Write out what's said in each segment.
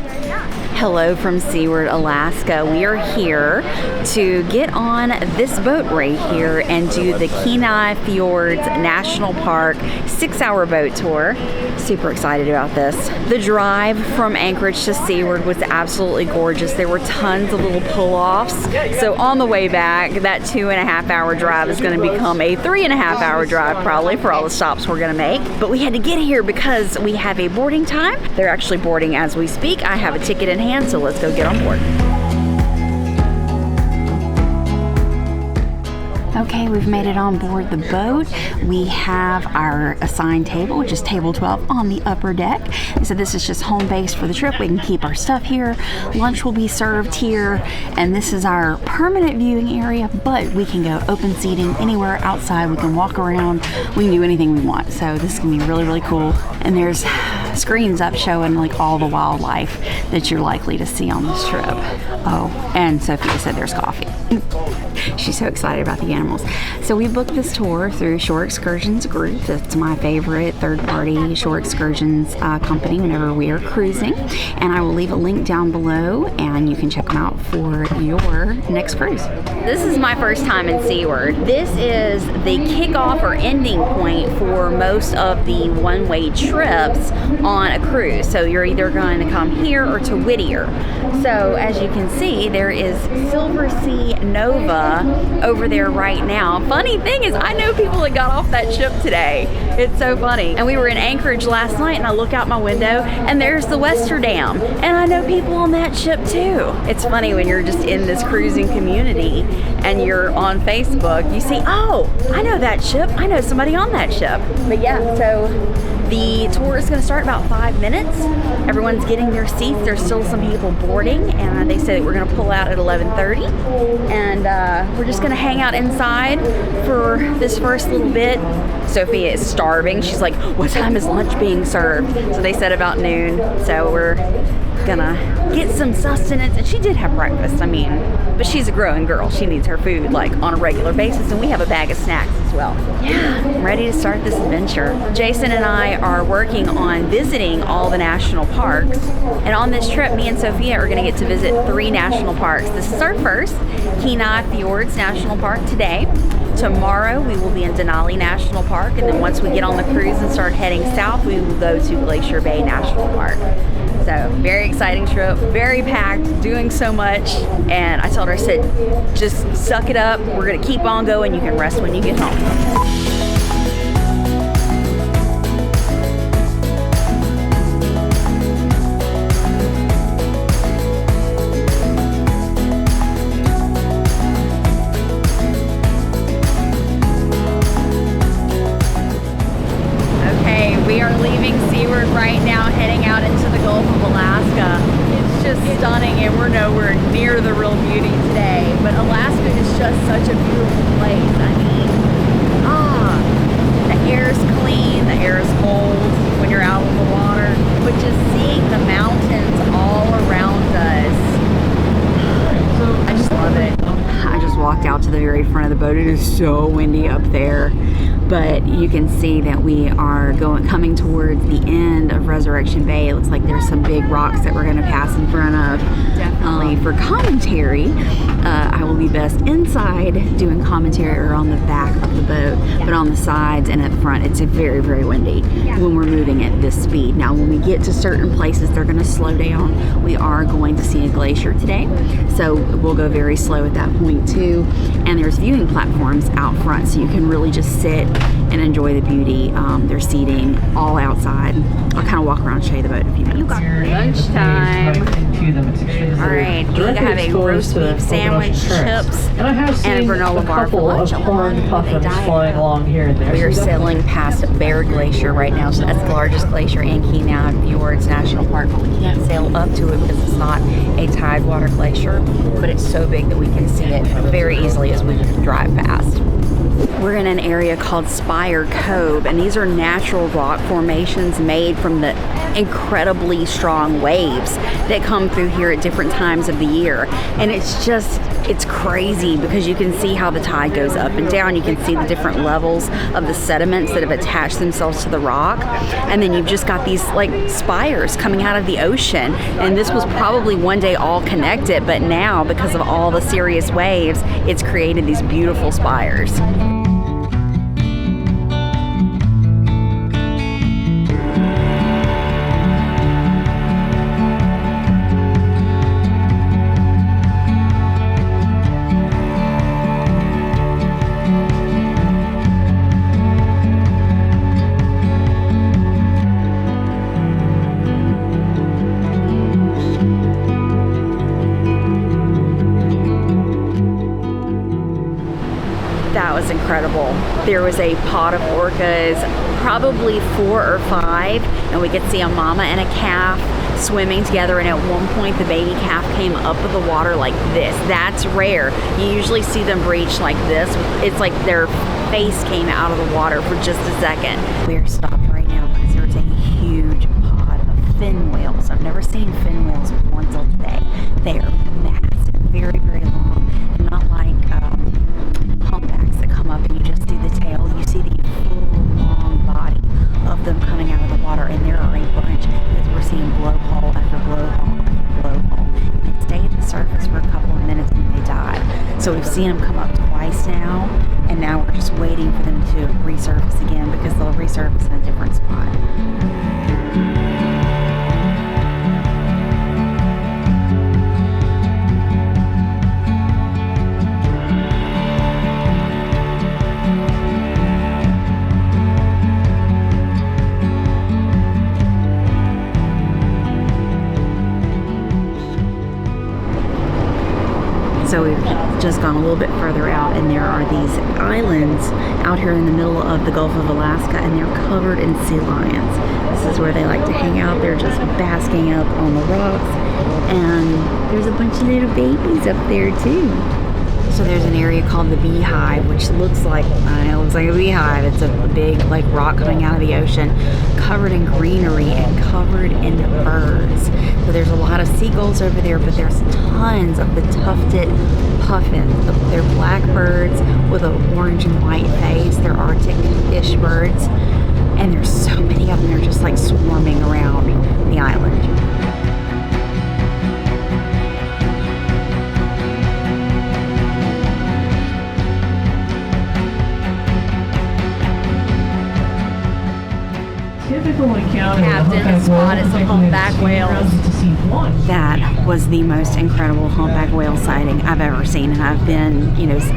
Hello from Seward, Alaska. We are here to get on this boat right here and do the Kenai Fjords National Park 6-hour boat tour. Super excited about this. The drive from Anchorage to Seward was absolutely gorgeous. There were tons of little pull-offs. So on the way back, that 2.5-hour drive is going to become a 3.5-hour drive probably for all the stops we're going to make. But we had to get here because we have a boarding time. They're actually boarding as we speak. I have a ticket in hand, so let's go get on board. Okay, we've made it on board the boat. We have our assigned table, which is table 12 on the upper deck. So this is just home base for the trip. We can keep our stuff here. Lunch will be served here. And this is our permanent viewing area, but we can go open seating anywhere outside. We can walk around. We can do anything we want. So this is gonna be really, really cool. And there's screens up showing like all the wildlife that you're likely to see on this trip. Oh, and Sophia said there's coffee. She's so excited about the animals. So we booked this tour through Shore Excursions Group. That's my favorite third-party shore excursions company whenever we are cruising. And I will leave a link down below and you can check them out for your next cruise. This is my first time in Seward. This is the kickoff or ending point for most of the one-way trips on a cruise. So you're either going to come here or to Whittier. So as you can see, there is Silver Sea Nova over there right now. Funny thing is, I know people that got off that ship today. It's so funny. And we were in Anchorage last night and I look out my window and there's the Westerdam. And I know people on that ship too. It's funny when you're just in this cruising community and you're on Facebook, you see, oh, I know that ship. I know somebody on that ship. But yeah, so the tour is going to start in about 5 minutes. Everyone's getting their seats. There's still some people boarding, and they said we're going to pull out at 11:30. And we're just going to hang out inside for this first little bit. Sophia is starving. She's like, what time is lunch being served? So they said about noon. So we're gonna get some sustenance, and she did have breakfast, but she's a growing girl. She needs her food like on a regular basis, and we have a bag of snacks as well. Yeah, I'm ready to start this adventure. Jason and I are working on visiting all the national parks, and on this trip me and Sophia are gonna get to visit 3 national parks. This is our first, Kenai Fjords National Park today. Tomorrow we will be in Denali National Park, and then once we get on the cruise and start heading south, we will go to Glacier Bay National Park. So very exciting trip, very packed, doing so much. And I told her, I said, just suck it up. We're gonna keep on going. You can rest when you get home. We are leaving Seward right now, heading out into the Gulf of Alaska. It's just stunning, and we're nowhere near the real beauty today. But Alaska is just such a beautiful place. I mean, the air is clean, the air is cold when you're out on the water, but just seeing the mountains all around us, I just love it. I just walked out to the very front of the boat. It is so windy up there. But you can see that we are coming towards the end of Resurrection Bay. It looks like there's some big rocks that we're going to pass in front of. Definitely. For commentary, I will be best inside doing commentary or on the back of the boat, but on the sides and at the front, it's very, very windy when we're moving at this speed. Now, when we get to certain places, they're going to slow down. We are going to see a glacier today, so we'll go very slow at that point too. And there's viewing platforms out front, so you can really just sit and enjoy the beauty. There's seating all outside. I'll kind of walk around and show you the boat in a few minutes. Lunchtime. All right, you have a roast beef sandwich, chips, and a granola bar for lunch. Puffins flying along here and there. We are sailing past Bear Glacier right now, so that's the largest glacier in Kenai Fjords National Park, but we can't sail up to it because it's not a tidewater glacier, but it's so big that we can see it very easily as we drive past. We're in an area called Spire Cove, and these are natural rock formations made from the incredibly strong waves that come through here at different times of the year. and it's crazy because you can see how the tide goes up and down. You can see the different levels of the sediments that have attached themselves to the rock, and then you've just got these like spires coming out of the ocean, and this was probably one day all connected, but now because of all the serious waves, it's created these beautiful spires. That was incredible. There was a pod of orcas, probably 4 or 5, and we could see a mama and a calf swimming together, and at one point the baby calf came up of the water like this. That's rare. You usually see them breach like this. It's like their face came out of the water for just a second. We're stopped right now because there's a huge pod of fin whales. I've never seen fin whales before until today. They are massive, very, very long, and not like humpbacks that come up and you just see the tail. You see the full long body of them coming out of the water, and there are a bunch because we're seeing blowhole after blowhole after blowhole. And they stay at the surface for a couple of minutes and they dive. So we've seen them come up twice now, and now we're just waiting for them to resurface again because they'll resurface in a different spot. So we've just gone a little bit further out, and there are these islands out here in the middle of the Gulf of Alaska, and they're covered in sea lions. This is where they like to hang out. They're just basking up on the rocks, and there's a bunch of little babies up there too. So there's an area called the Beehive, which looks like, it looks like a beehive. It's a big like rock coming out of the ocean, covered in greenery and covered in birds. So there's a lot of seagulls over there, but there's tons of the tufted puffins. They're black birds with an orange and white face. They're Arctic-ish birds, and there's so many of them. They're just like swarming around the island. Captain spotted some humpback whales. That was the most incredible humpback whale sighting I've ever seen, and I've been,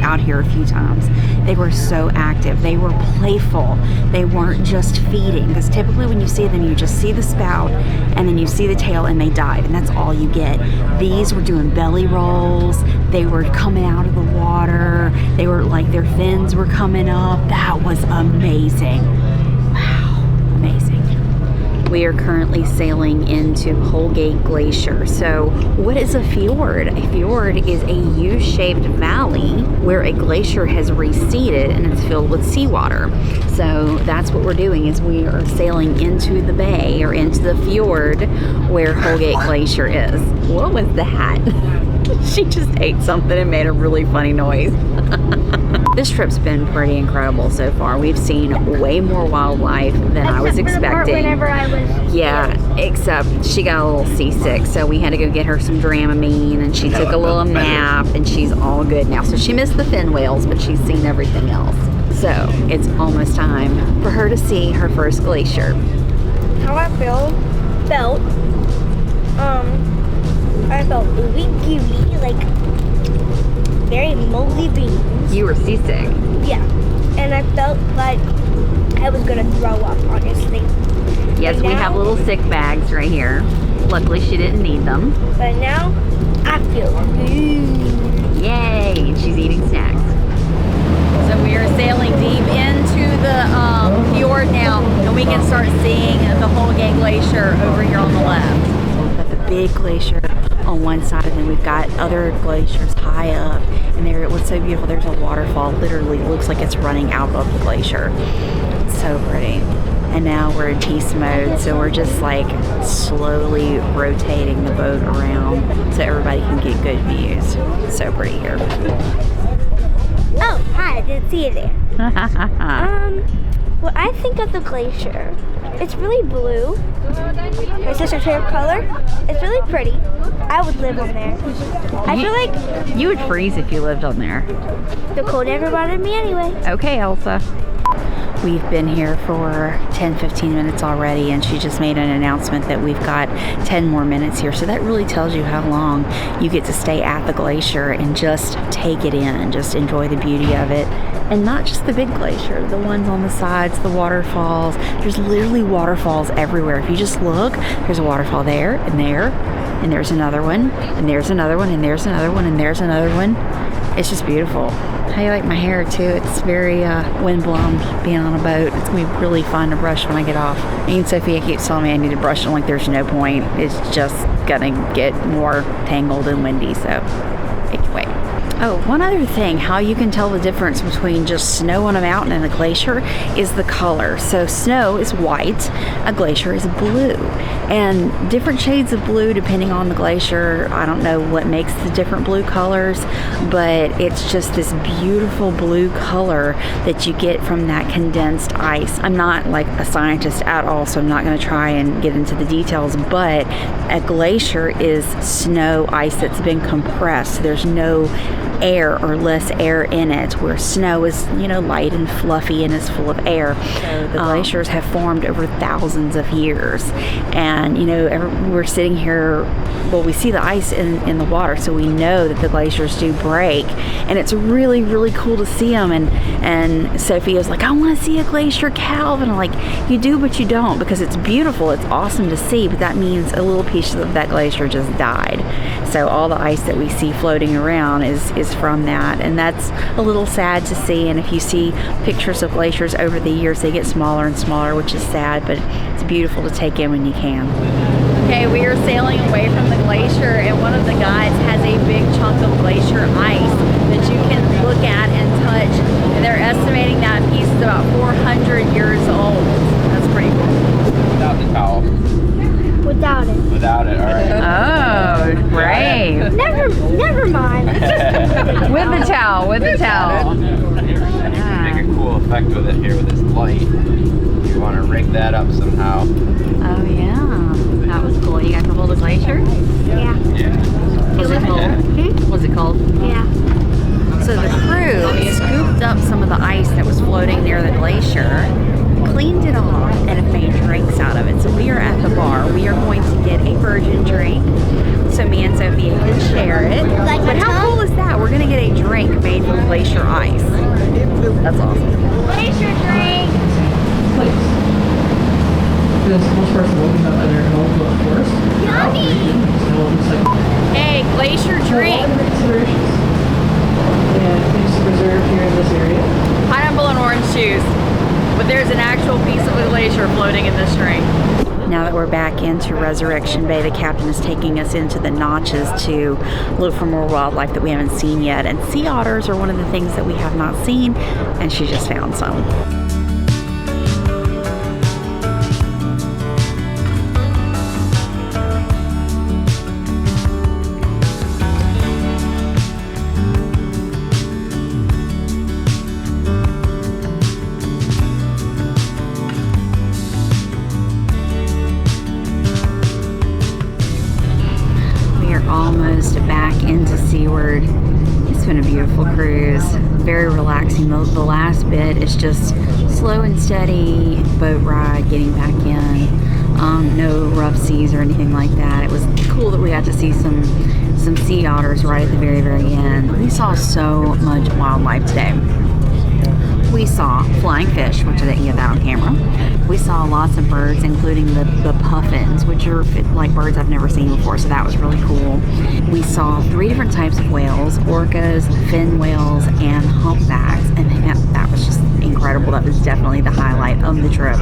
out here a few times. They were so active. They were playful. They weren't just feeding, because typically when you see them, you just see the spout and then you see the tail and they dive, and that's all you get. These were doing belly rolls. They were coming out of the water. They were like, their fins were coming up. That was amazing. Wow, amazing. We are currently sailing into Holgate Glacier. So what is a fjord? A fjord is a U-shaped valley where a glacier has receded and it's filled with seawater. So that's what we're doing, is we are sailing into the bay, or into the fjord where Holgate Glacier is. What was that? She just ate something and made a really funny noise. This trip's been pretty incredible so far. We've seen way more wildlife than I was expecting. Whenever I was except she got a little seasick, so we had to go get her some Dramamine, and she took a little nap, and she's all good now. So she missed the fin whales, but she's seen everything else. So it's almost time for her to see her first glacier. How I felt, I felt ooey gooey, like very moldy beans. You were seasick. Yeah, and I felt like I was gonna throw up, honestly. Yes, we have little sick bags right here. Luckily, she didn't need them. But now, I feel good. Yay! She's eating snacks. So we are sailing deep into the fjord now, and we can start seeing the Holgate Glacier over here on the left. That's a big glacier on one side, and then we've got other glaciers high up, and there, what's so beautiful, there's a waterfall. Literally looks like it's running out of the glacier. It's so pretty. and now we're in peace mode, so we're just like slowly rotating the boat around so everybody can get good views. So pretty here. Oh, hi, I didn't see you there. What I think of the glacier, it's really blue. My sister's favorite color. It's really pretty. I would live on there. I feel like you would freeze if you lived on there. the cold never bothered me anyway. Okay, Elsa. We've been here for 10-15 minutes already, and she just made an announcement that we've got 10 more minutes here. So that really tells you how long you get to stay at the glacier and just take it in and just enjoy the beauty of it. And not just the big glacier, the ones on the sides, the waterfalls. There's literally waterfalls everywhere. If you just look, there's a waterfall there, and there's another one, and there's another one, and there's another one, and there's another one. It's just beautiful. I like my hair too. It's very windblown being on a boat. It's going to be really fun to brush when I get off. And Sophia keeps telling me I need to brush it. Like there's no point. It's just going to get more tangled and windy. So anyway. Oh, one other thing, how you can tell the difference between just snow on a mountain and a glacier is the color. So snow is white, a glacier is blue. And different shades of blue depending on the glacier. I don't know what makes the different blue colors, but it's just this beautiful blue color that you get from that condensed ice. I'm not like a scientist at all, so I'm not going to try and get into the details, but a glacier is snow ice that's been compressed. There's no air or less air in it, where snow is, you know, light and fluffy and is full of air. So the glaciers have formed over thousands of years, and you know, we're sitting here, well, we see the ice in the water, so we know that the glaciers do break, and it's really, really cool to see them. And Sophia's like, I want to see a glacier calve, and I'm like, you do, but you don't, because it's beautiful, it's awesome to see, but that means a little piece of that glacier just died. So all the ice that we see floating around is from that, and that's a little sad to see. And if you see pictures of glaciers over the years, they get smaller and smaller, which is sad, but it's beautiful to take in when you can. Okay, we are sailing away from the glacier, and one of the guides has a big chunk of glacier ice that you can look at and touch, and they're estimating that piece is about 400 years old. That's pretty cool. Without the towel. Without it. Without it, alright. Oh, brave. Never mind. With the towel, with the towel. You can make a cool effect with it here with this light. You want to rig that up somehow. Oh yeah, that was cool. You got to hold a glacier? Yeah. Yeah. Was it cold? Was it cold? Yeah. So the crew scooped up some of the ice that was floating near the glacier, cleaned it off, and have made drinks out of it. So we are at the bar. We are going to get a virgin drink, so me and Sophia can share it. Like but how cool is that? We're going to get a drink made from glacier ice. That's awesome. Glacier drink. This most part will be done by their own forest. Yummy. Hey, glacier drink. Considerations. And things to preserve here in this area. Pineapple and orange juice. But there's an actual piece of a glacier floating in this drink. Now that we're back into Resurrection Bay, the captain is taking us into the notches to look for more wildlife that we haven't seen yet. And sea otters are one of the things that we have not seen, and she just found some. Almost back into Seward. It's been a beautiful cruise, very relaxing. The last bit is just slow and steady boat ride, getting back in. No rough seas or anything like that. It was cool that we got to see some sea otters right at the very, very end. We saw so much wildlife today. We saw flying fish, which I didn't get that on camera. We saw lots of birds, including the puffins, which are like birds I've never seen before, so that was really cool. We saw 3 different types of whales, orcas, fin whales, and humpbacks, and that was just incredible. That was definitely the highlight of the trip,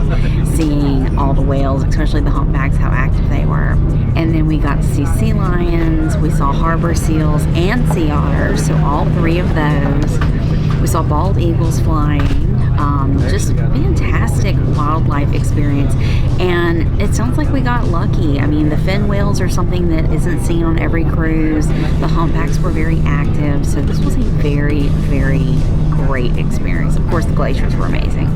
seeing all the whales, especially the humpbacks, how active they were. And then we got to see sea lions, we saw harbor seals and sea otters, so all 3 of those. We saw bald eagles flying. Just fantastic wildlife experience, and it sounds like we got lucky. I mean, the fin whales are something that isn't seen on every cruise. The humpbacks were very active, so this was a very, very great experience. Of course, the glaciers were amazing.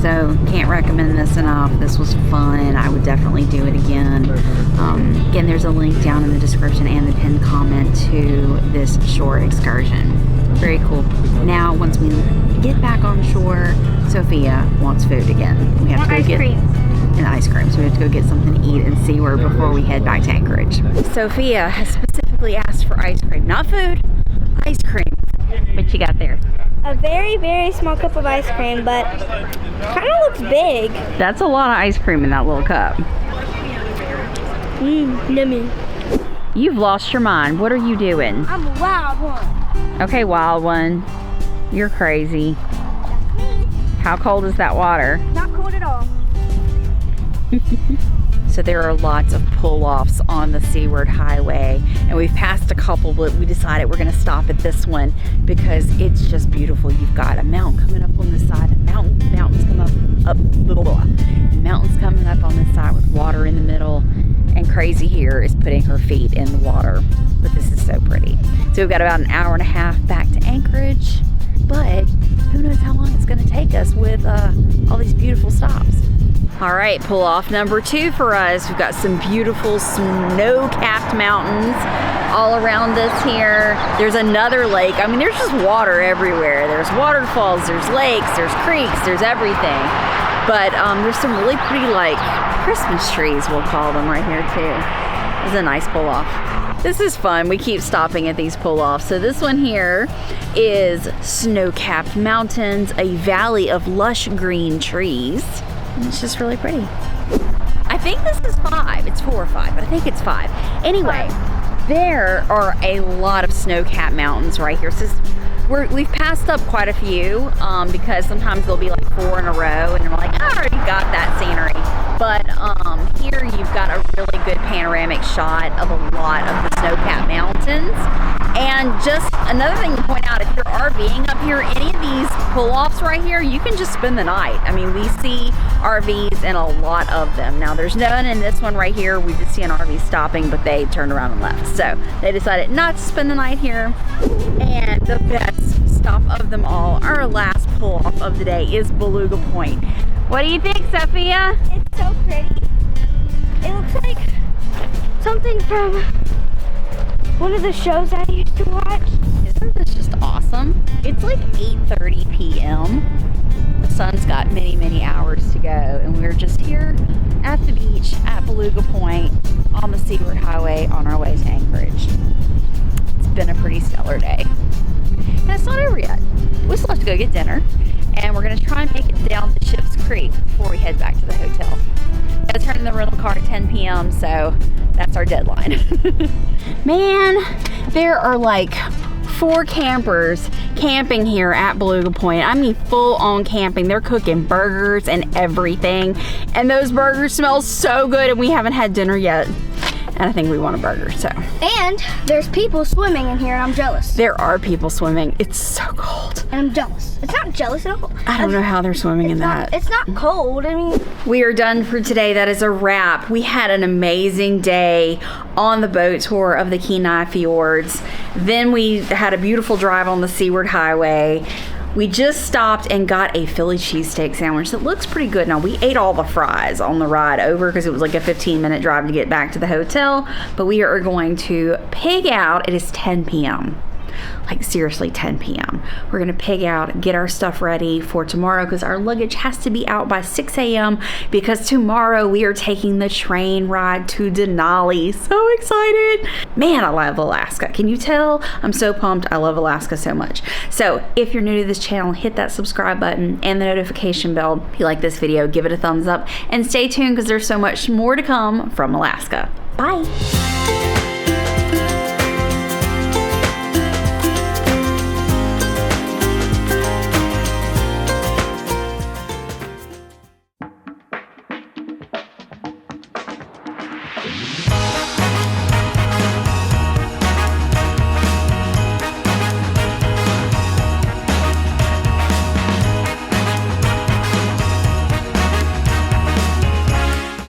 So can't recommend this enough. This was fun. I would definitely do it again. Again, there's a link down in the description and the pinned comment to this shore excursion. Very cool. Now, once we get back on shore, Sophia wants food again. We have to go get an ice cream. So we have to go get something to eat in Seward before we head back to Anchorage. Sophia has specifically asked for ice cream, not food, ice cream. What you got there? A very, very small cup of ice cream, but kind of looks big. That's a lot of ice cream in that little cup. Yummy. You've lost your mind. What are you doing? I'm a wild one. Okay, wild one. You're crazy. That's me. How cold is that water? Not cold at all. So there are lots of pull-offs on the Seward Highway, and we've passed a couple, but we decided we're gonna stop at this one because it's just beautiful. You've got a mountain coming up on this side, and mountains come up, and mountains coming up on this side with water in the middle, and Crazy here is putting her feet in the water, but this is so pretty. So we've got about an hour and a half back to Anchorage, but who knows how long it's gonna take us with all these beautiful stops. All right, pull off number 2 for us. We've got some beautiful snow-capped mountains all around us here. There's another lake. I mean, there's just water everywhere. There's waterfalls, there's lakes, there's creeks, there's everything. But there's some really pretty, like, Christmas trees, we'll call them, right here too. This is a nice pull off. This is fun. We keep stopping at these pull offs. So this one here is snow-capped mountains, a valley of lush green trees. And it's just really pretty. I think this is 5. It's 4 or 5, but I think it's 5. Anyway, there are a lot of snow-capped mountains right here. So we've passed up quite a few because sometimes there'll be like 4 in a row and we're like, I already got that scenery. But here you've got a really good panoramic shot of a lot of the snow-capped mountains. And just another thing to point out, if you're RVing up here, any of these pull-offs right here, you can just spend the night. I mean, we see RVs and a lot of them. Now, there's none in this one right here. We did see an RV stopping, but they turned around and left. So they decided not to spend the night here. And the best stop of them all, our last pull-off of the day, is Beluga Point. What do you think, Sophia? It's so pretty. It looks like something from one of the shows I used to watch. Isn't this just awesome? It's like 8:30 p.m. The sun's got many, many hours to go, and we're just here at the beach at Beluga Point on the Seward Highway on our way to Anchorage. It's been a pretty stellar day. And it's not over yet. We still have to go get dinner, and we're gonna try and make it down to Ships Creek before we head back to the hotel. Gotta turn in the rental car at 10 p.m. so that's our deadline. Man, there are like 4 campers camping here at Beluga Point. I mean, full on camping. They're cooking burgers and everything, and those burgers smell so good, and we haven't had dinner yet. And I think we want a burger, so. And there's people swimming in here, and I'm jealous. There are people swimming. It's so cold. And I'm jealous. It's not jealous at all. I don't know how they're swimming in that. It's not cold. I mean, we are done for today. That is a wrap. We had an amazing day on the boat tour of the Kenai Fjords. Then we had a beautiful drive on the Seward Highway. We just stopped and got a Philly cheesesteak sandwich that looks pretty good. Now, we ate all the fries on the ride over because it was like a 15-minute drive to get back to the hotel, but we are going to pig out. It is 10 p.m. Like, seriously, 10 p.m. We're gonna pig out, get our stuff ready for tomorrow because our luggage has to be out by 6 a.m. because tomorrow we are taking the train ride to Denali. So excited. Man, I love Alaska. Can you tell? I'm so pumped. I love Alaska so much. So if you're new to this channel, hit that subscribe button and the notification bell. If you like this video, give it a thumbs up and stay tuned because there's so much more to come from Alaska. Bye.